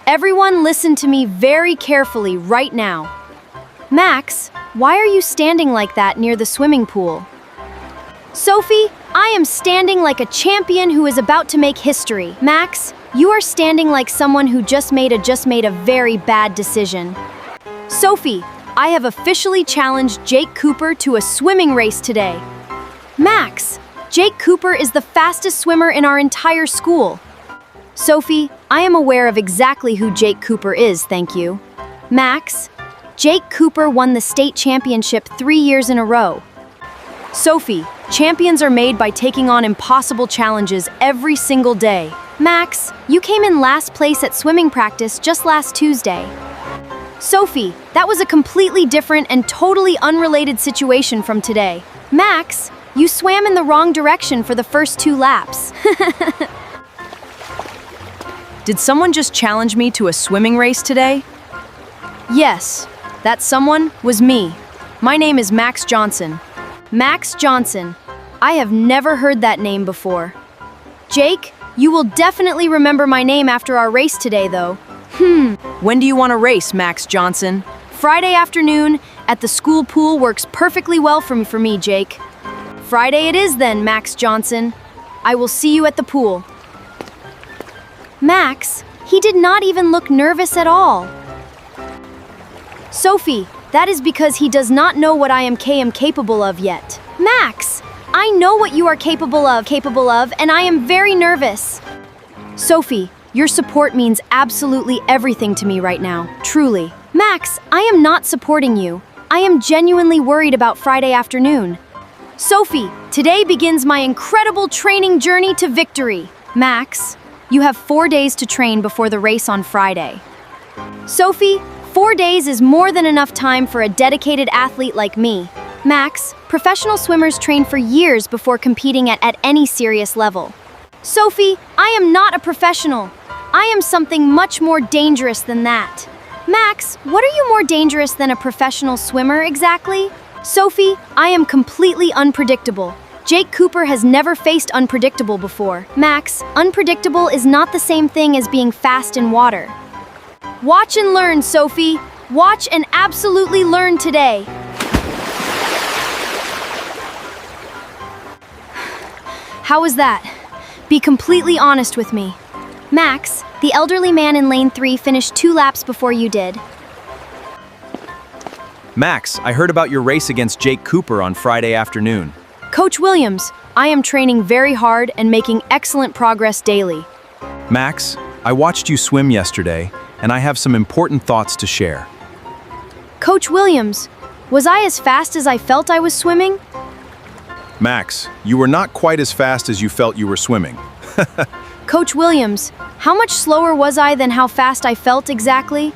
Everyone listen to me very carefully right now. Max, why are you standing like that near the swimming pool? Sophie, I am standing like a champion who is about to make history. Max, you are standing like someone who just made a very bad decision. Sophie, I have officially challenged Jake Cooper to a swimming race today. Max, Jake Cooper is the fastest swimmer in our entire school. Sophie, I am aware of exactly who Jake Cooper is, thank you. Max, Jake Cooper won the state championship 3 years in a row. Sophie, champions are made by taking on impossible challenges every single day. Max, you came in last place at swimming practice just last Tuesday. Sophie, that was a completely different and totally unrelated situation from today. Max, you swam in the wrong direction for the first 2 laps. Did someone just challenge me to a swimming race today? Yes, that someone was me. My name is Max Johnson. Max Johnson. I have never heard that name before. Jake, you will definitely remember my name after our race today, though. When do you want to race, Max Johnson? Friday afternoon at the school pool works perfectly well for me, Jake. Friday it is then, Max Johnson. I will see you at the pool. Max, he did not even look nervous at all. Sophie, that is because he does not know what I am capable of yet. Max, I know what you are capable of, and I am very nervous. Sophie, your support means absolutely everything to me right now, truly. Max, I am not supporting you. I am genuinely worried about Friday afternoon. Sophie, today begins my incredible training journey to victory. Max, you have 4 days to train before the race on Friday. Sophie, 4 days is more than enough time for a dedicated athlete like me. Max, professional swimmers train for years before competing at any serious level. Sophie, I am not a professional. I am something much more dangerous than that. Max, what are you more dangerous than a professional swimmer exactly? Sophie, I am completely unpredictable. Jake Cooper has never faced unpredictable before. Max, unpredictable is not the same thing as being fast in water. Watch and learn, Sophie. Watch and absolutely learn today. How was that? Be completely honest with me. Max, the elderly man in lane 3 finished 2 laps before you did. Max, I heard about your race against Jake Cooper on Friday afternoon. Coach Williams, I am training very hard and making excellent progress daily. Max, I watched you swim yesterday, and I have some important thoughts to share. Coach Williams, was I as fast as I felt I was swimming? Max, you were not quite as fast as you felt you were swimming. Coach Williams, how much slower was I than how fast I felt exactly?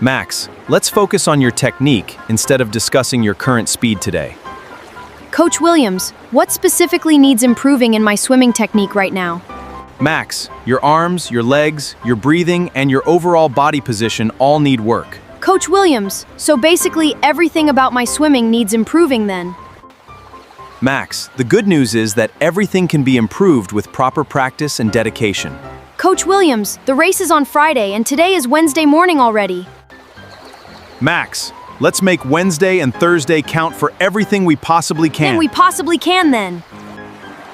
Max, let's focus on your technique instead of discussing your current speed today. Coach Williams, what specifically needs improving in my swimming technique right now? Max, your arms, your legs, your breathing, and your overall body position all need work. Coach Williams, so basically everything about my swimming needs improving then? Max, the good news is that everything can be improved with proper practice and dedication. Coach Williams, the race is on Friday and today is Wednesday morning already. Max, let's make Wednesday and Thursday count for everything we possibly can. Then.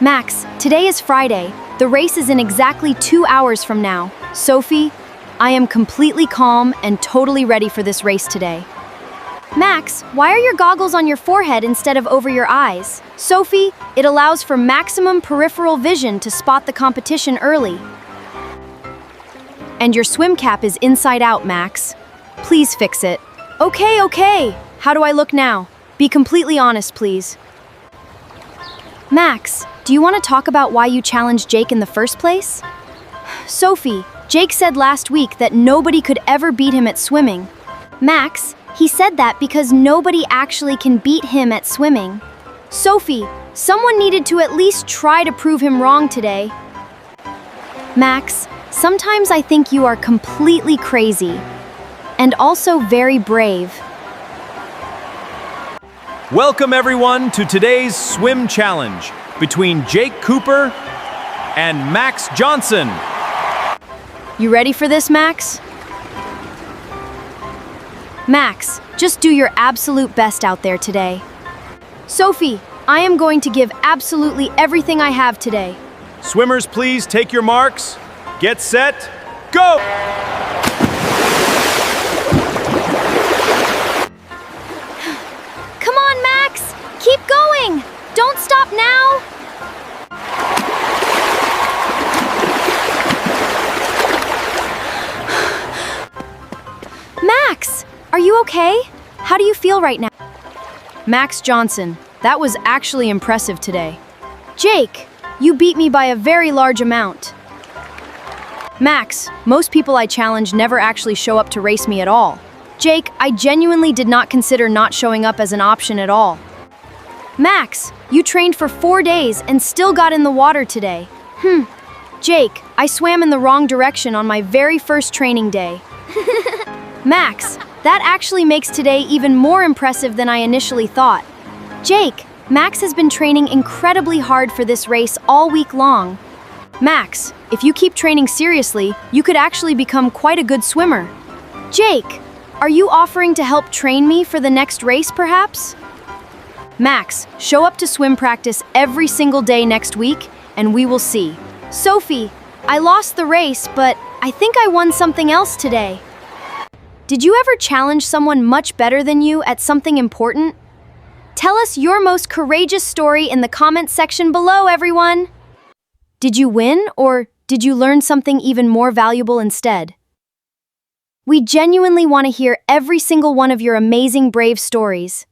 Max, today is Friday. The race is in exactly 2 hours from now. Sophie, I am completely calm and totally ready for this race today. Max, why are your goggles on your forehead instead of over your eyes? Sophie, it allows for maximum peripheral vision to spot the competition early. And your swim cap is inside out, Max. Please fix it. Okay. How do I look now? Be completely honest, please. Max, do you want to talk about why you challenged Jake in the first place? Sophie, Jake said last week that nobody could ever beat him at swimming. Max, he said that because nobody actually can beat him at swimming. Sophie, someone needed to at least try to prove him wrong today. Max, sometimes I think you are completely crazy. And also very brave. Welcome everyone to today's swim challenge between Jake Cooper and Max Johnson. You ready for this, Max? Max, just do your absolute best out there today. Sophie, I am going to give absolutely everything I have today. Swimmers, please take your marks. Get set, go! Come on, Max! Keep going! Don't stop now! Max, are you okay? How do you feel right now? Max Johnson, that was actually impressive today. Jake, you beat me by a very large amount. Max, most people I challenge never actually show up to race me at all. Jake, I genuinely did not consider not showing up as an option at all. Max, you trained for 4 days and still got in the water today. Jake, I swam in the wrong direction on my very first training day. Max, that actually makes today even more impressive than I initially thought. Jake, Max has been training incredibly hard for this race all week long. Max, if you keep training seriously, you could actually become quite a good swimmer. Jake, are you offering to help train me for the next race, perhaps? Max, show up to swim practice every single day next week, and we will see. Sophie, I lost the race, but I think I won something else today. Did you ever challenge someone much better than you at something important? Tell us your most courageous story in the comments section below, everyone. Did you win, or did you learn something even more valuable instead? We genuinely want to hear every single one of your amazing brave stories.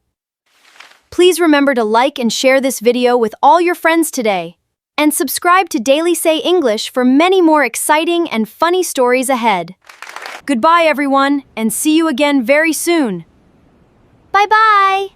Please remember to like and share this video with all your friends today. And subscribe to Daily Say English for many more exciting and funny stories ahead. Goodbye, everyone, and see you again very soon. Bye-bye!